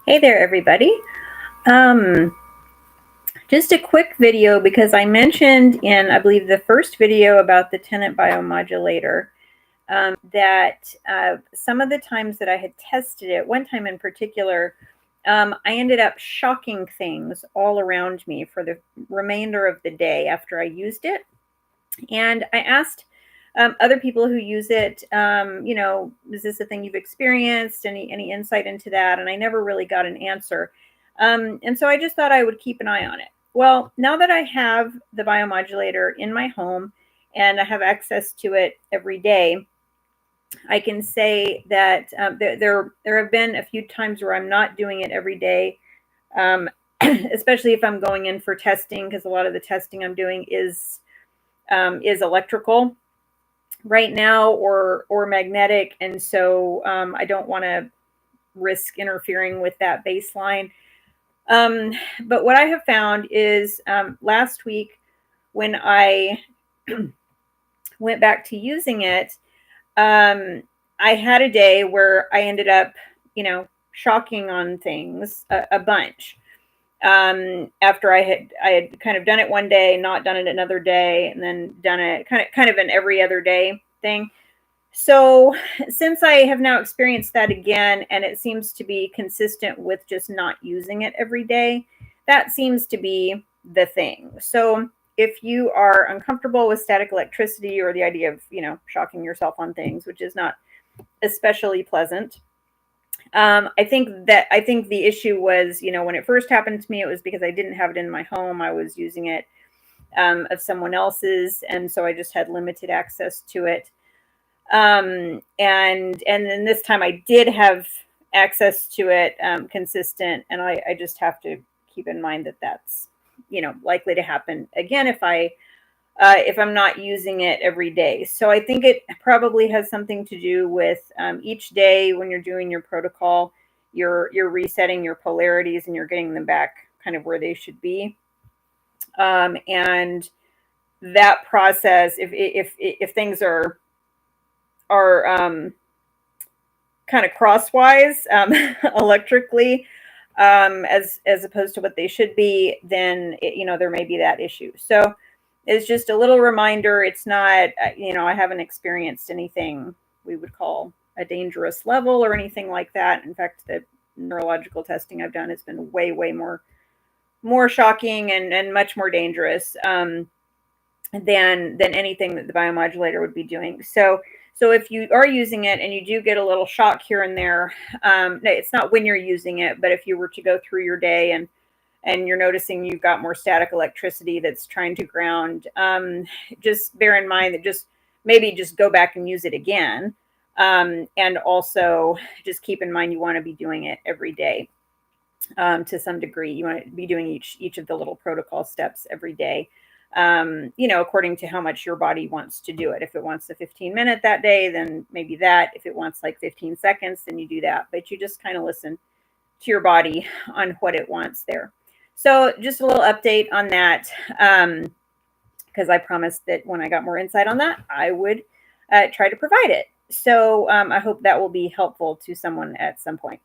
Hey there, everybody. Um, just a quick video because I mentioned in, I believe, the first video about the Tennant Biomodulator that some of the times that I had tested it, one time in particular, I ended up shocking things all around me for the remainder of the day after I used it. And I asked other people who use it, is this a thing you've experienced? Any insight into that? And I never really got an answer. And so I just thought I would keep an eye on it. Well, now that I have the biomodulator in my home and I have access to it every day, I can say that there have been a few times where I'm not doing it every day, um, especially if I'm going in for testing, because a lot of the testing I'm doing is electrical right now or magnetic, and so I don't want to risk interfering with that baseline. But what I have found is last week when I went back to using it, I had a day where I ended up, shocking on things a bunch. After I had kind of done it one day, not done it another day, and then done it kind of an every other day thing. So since I have now experienced that again, and it seems to be consistent with just not using it every day, that seems to be the thing. So if you are uncomfortable with static electricity or the idea of, shocking yourself on things, which is not especially pleasant, I think the issue was, when it first happened to me, it was because I didn't have it in my home. I was using it of someone else's, and so I just had limited access to it. And then this time I did have access to it, consistent, and I just have to keep in mind that that's likely to happen again if I'm not using it every day. So I think it probably has something to do with each day when you're doing your protocol, you're resetting your polarities and you're getting them back kind of where they should be. And that process, if things are kind of crosswise electrically, as opposed to what they should be, then there may be that issue. So it's just a little reminder. It's not, I haven't experienced anything we would call a dangerous level or anything like that. In fact, the neurological testing I've done has been way more shocking and much more dangerous than anything that the biomodulator would be doing. So if you are using it and you do get a little shock here and there, it's not when you're using it, but if you were to go through your day and you're noticing you've got more static electricity that's trying to ground, just bear in mind that maybe just go back and use it again. And also just keep in mind you want to be doing it every day to some degree. You want to be doing each of the little protocol steps every day, according to how much your body wants to do it. If it wants a 15-minute that day, then maybe that. If it wants like 15 seconds, then you do that. But you just kind of listen to your body on what it wants there. So just a little update on that, because I promised that when I got more insight on that, I would try to provide it. So I hope that will be helpful to someone at some point.